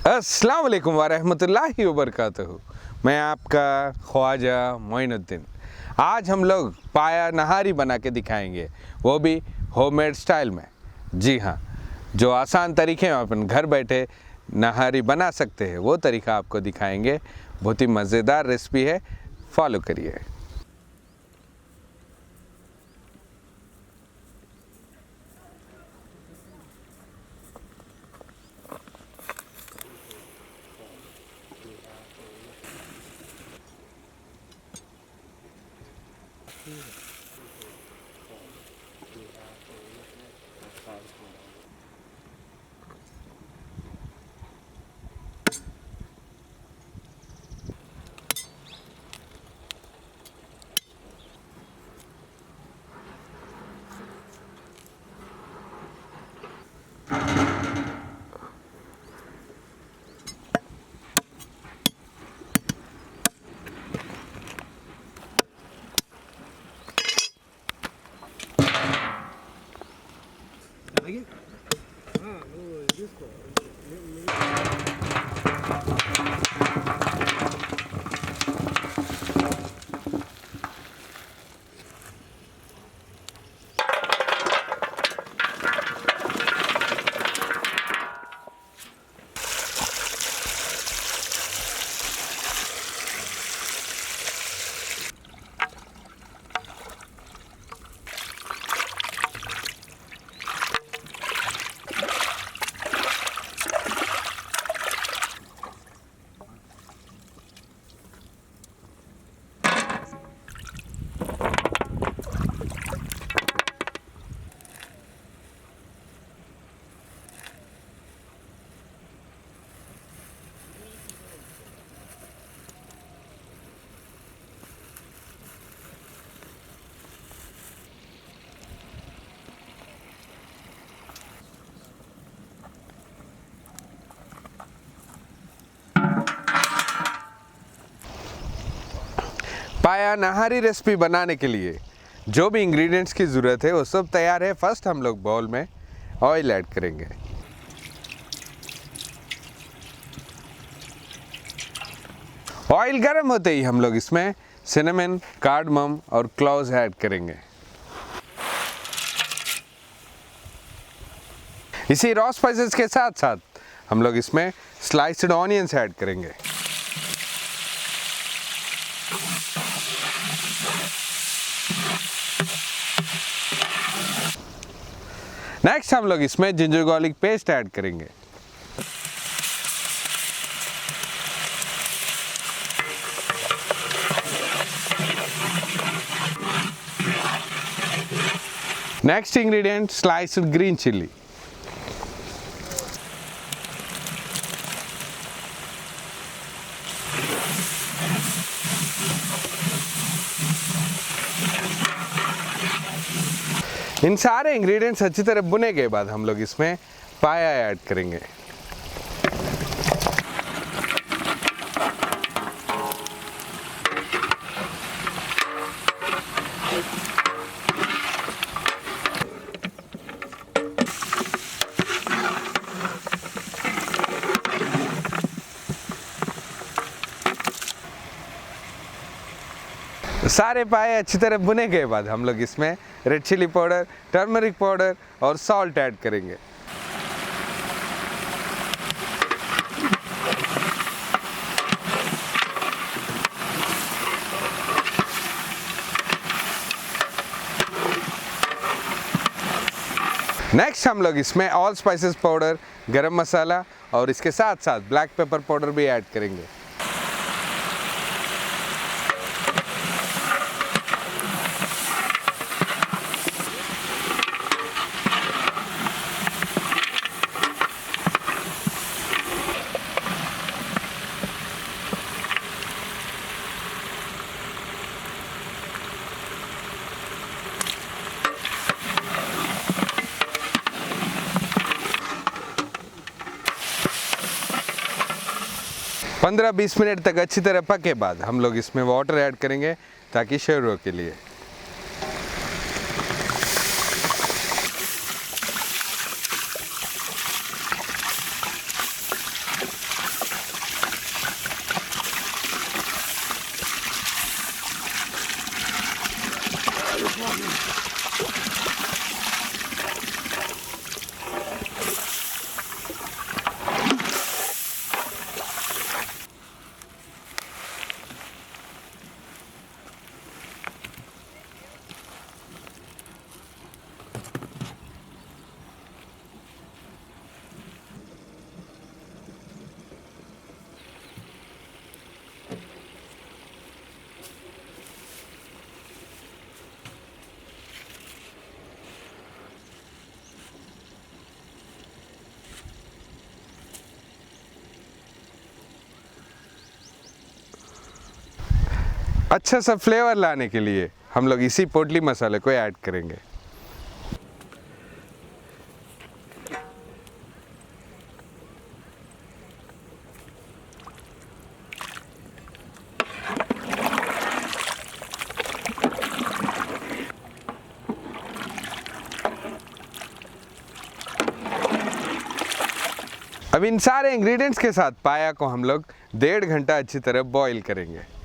अस्सलाम वालेकुम वरहमतुल्लाहि वबरकातुहू। मैं आपका ख्वाजा मोइनुद्दीन। आज हम लोग पाया नहारी बना के दिखाएंगे, वो भी होममेड स्टाइल में। जी हाँ, जो आसान तरीके में अपन घर बैठे नहारी बना सकते हैं वो तरीका आपको दिखाएंगे। बहुत ही मज़ेदार रेसिपी है, फॉलो करिए। पाया नहारी रेसिपी बनाने के लिए जो भी इंग्रेडिएंट्स की ज़रूरत है वो सब तैयार है। फर्स्ट हम लोग बाउल में ऑयल ऐड करेंगे। ऑयल गर्म होते ही हम लोग इसमें सिनेमन, कार्डमम और क्लोव्स ऐड करेंगे। इसी रॉ स्पाइसेस के साथ साथ हम लोग इसमें स्लाइस्ड ऑनियंस ऐड करेंगे। नेक्स्ट हम लोग इसमें जिंजर गार्लिक पेस्ट ऐड करेंगे। Next ingredient sliced green chilli. इन सारे इंग्रेडिएंट्स अच्छी तरह भुने के बाद हम लोग इसमें पाया ऐड करेंगे। सारे पाए अच्छी तरह भुने के बाद हम लोग इसमें red chilli powder, turmeric powder और सॉल्ट ऐड करेंगे। नेक्स्ट हम लोग इसमें ऑल स्पाइसेस पाउडर, गरम मसाला और इसके साथ साथ ब्लैक पेपर पाउडर भी ऐड करेंगे। पंद्रह 20 मिनट तक अच्छी तरह पके बाद हम लोग इसमें वाटर ऐड करेंगे ताकि शेरवा के लिए। अच्छा सा फ्लेवर लाने के लिए हम लोग इसी पोटली मसाले को ऐड करेंगे। अब इन सारे इंग्रेडिएंट्स के साथ पाया को हम लोग 1.5 घंटा अच्छी तरह बॉईल करेंगे।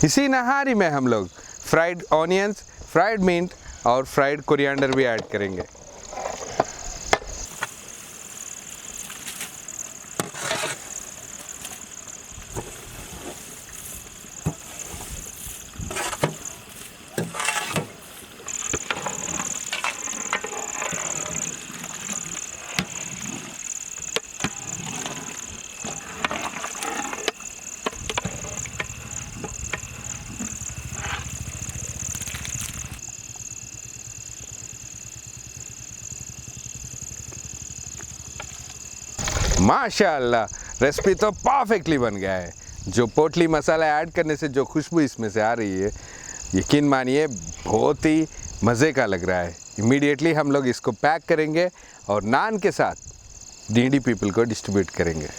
इसी नहारी में हम लोग फ्राइड ऑनियंस, फ्राइड मिंट और फ्राइड कोरिएंडर भी ऐड करेंगे। माशाअल्लाह, रेसिपी तो परफेक्टली बन गया है। जो पोटली मसाला ऐड करने से जो खुशबू इसमें से आ रही है, यकीन मानिए बहुत ही मज़े का लग रहा है। इमीडिएटली हम लोग इसको पैक करेंगे और नान के साथ नीडी पीपल को डिस्ट्रीब्यूट करेंगे।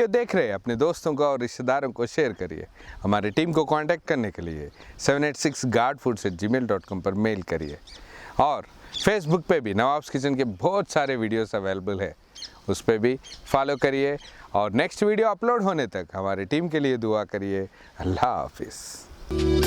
वीडियो देख रहे हैं अपने दोस्तों को और रिश्तेदारों को शेयर करिए। हमारी टीम को कांटेक्ट करने के लिए 786guardfoods@gmail.com पर मेल करिए। और फेसबुक पे भी नवाब्स किचन के बहुत सारे वीडियोस अवेलेबल है, उस पर भी फॉलो करिए। और नेक्स्ट वीडियो अपलोड होने तक हमारी टीम के लिए दुआ करिए। अल्लाह हाफिज़।